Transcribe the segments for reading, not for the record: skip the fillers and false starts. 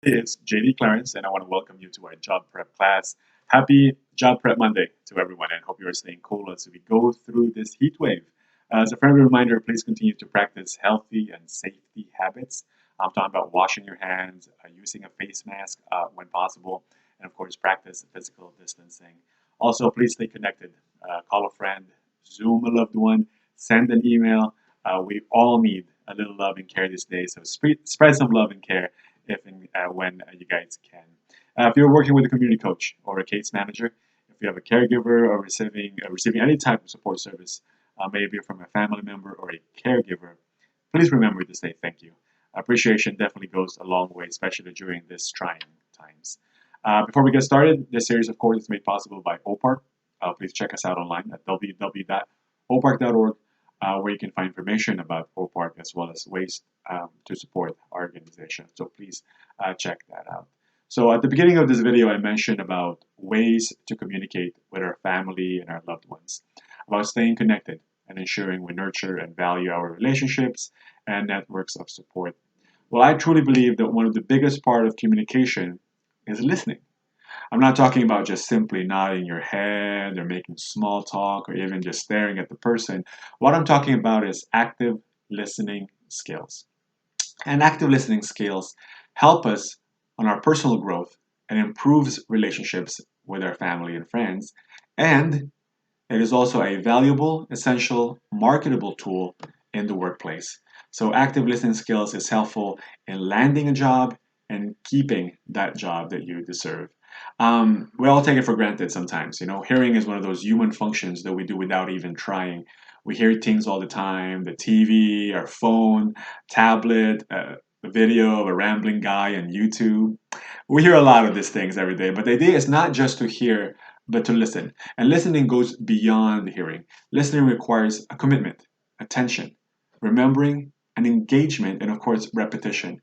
It's JD Clarence, and I want to welcome you to our job prep class. Happy Job Prep Monday to everyone, and hope you are staying cool as we go through this heat wave. As a friendly reminder, please continue to practice healthy and safety habits. I'm talking about washing your hands, using a face mask when possible, and of course, practice physical distancing. Also, please stay connected. Call a friend, Zoom a loved one, send an email. We all need a little love and care these days, so spread some love and care if and when you guys can. If you're working with a community coach or a case manager, if you have a caregiver or receiving any type of support service, maybe from a family member or a caregiver, please remember to say thank you. Appreciation definitely goes a long way, especially during this trying times. Before we get started, this series, of course, is made possible by OPARC. Please check us out online at www.oparc.org, where you can find information about OPARC as well as ways to support our organization. So please check that out. So at the beginning of this video, I mentioned about ways to communicate with our family and our loved ones, about staying connected and ensuring we nurture and value our relationships and networks of support. Well, I truly believe that one of the biggest part of communication is listening. I'm not talking about just simply nodding your head or making small talk or even just staring at the person. What I'm talking about is active listening skills. And active listening skills help us on our personal growth and improves relationships with our family and friends. And it is also a valuable, essential, marketable tool in the workplace. So active listening skills is helpful in landing a job and keeping that job that you deserve. We all take it for granted sometimes. You know, hearing is one of those human functions that we do without even trying. We hear things all the time: the TV, our phone, tablet, a video of a rambling guy on YouTube. We hear a lot of these things every day, but the idea is not just to hear, but to listen. And listening goes beyond hearing. Listening requires a commitment, attention, remembering, and engagement, and of course, repetition.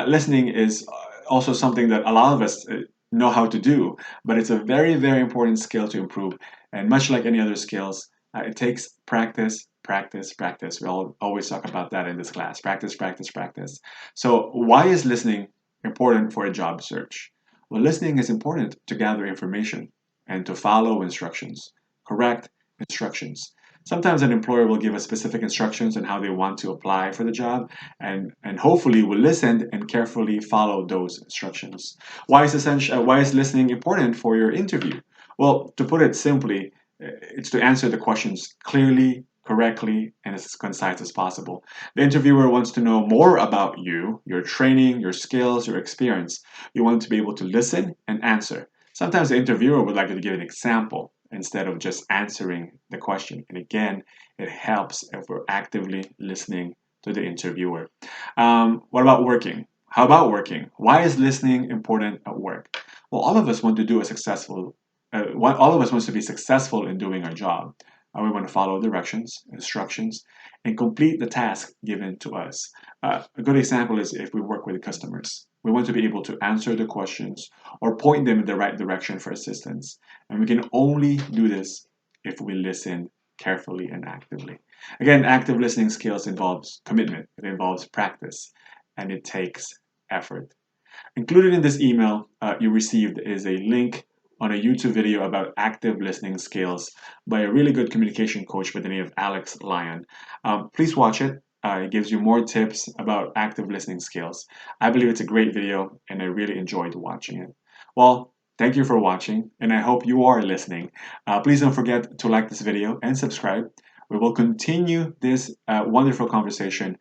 Listening is also something that a lot of us know how to do, but it's a very, very important skill to improve. And much like any other skills, it takes practice, practice, practice. We all always talk about that in this class: practice, practice, practice. So, why is listening important for a job search? Well, listening is important to gather information and to follow instructions, correct instructions. Sometimes an employer will give us specific instructions on how they want to apply for the job, and hopefully we'll listen and carefully follow those instructions. Why is listening important for your interview? Well, to put it simply, it's to answer the questions clearly, correctly, and as concise as possible. The interviewer wants to know more about you, your training, your skills, your experience. You want to be able to listen and answer. Sometimes the interviewer would like you to give an example instead of just answering the question. And again, it helps if we're actively listening to the interviewer. What about working? How about working? Why is listening important at work? Well, all of us want to do a successful. All of us wants to be successful in doing our job. We want to follow directions, instructions, and complete the task given to us. A good example is if we work with customers. We want to be able to answer the questions or point them in the right direction for assistance. And we can only do this if we listen carefully and actively. Again, active listening skills involves commitment, it involves practice, and it takes effort. Included in this email you received is a link on a YouTube video about active listening skills by a really good communication coach by the name of Alex Lyon. Please watch it. It gives you more tips about active listening skills. I believe it's a great video and I really enjoyed watching it. Well, thank you for watching and I hope you are listening. Please don't forget to like this video and subscribe. We will continue this wonderful conversation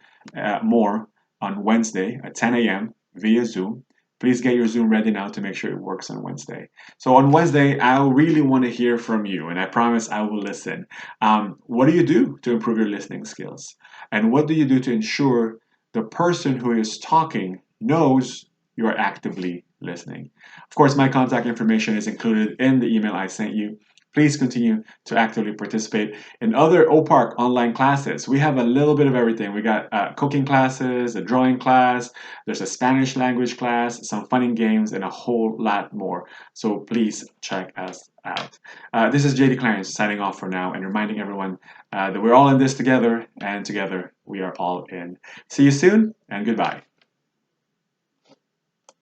more on Wednesday at 10 a.m. via Zoom. Please get your Zoom ready now to make sure it works on Wednesday. So on Wednesday, I really want to hear from you, and I promise I will listen. What do you do to improve your listening skills? And what do you do to ensure the person who is talking knows you are actively listening? Of course, my contact information is included in the email I sent you. Please continue to actively participate in other OPARC online classes. We have a little bit of everything. We got cooking classes, a drawing class, there's a Spanish language class, some fun and games, and a whole lot more. So please check us out. This is JD Clarence signing off for now and reminding everyone that we're all in this together, and together we are all in. See you soon, and goodbye.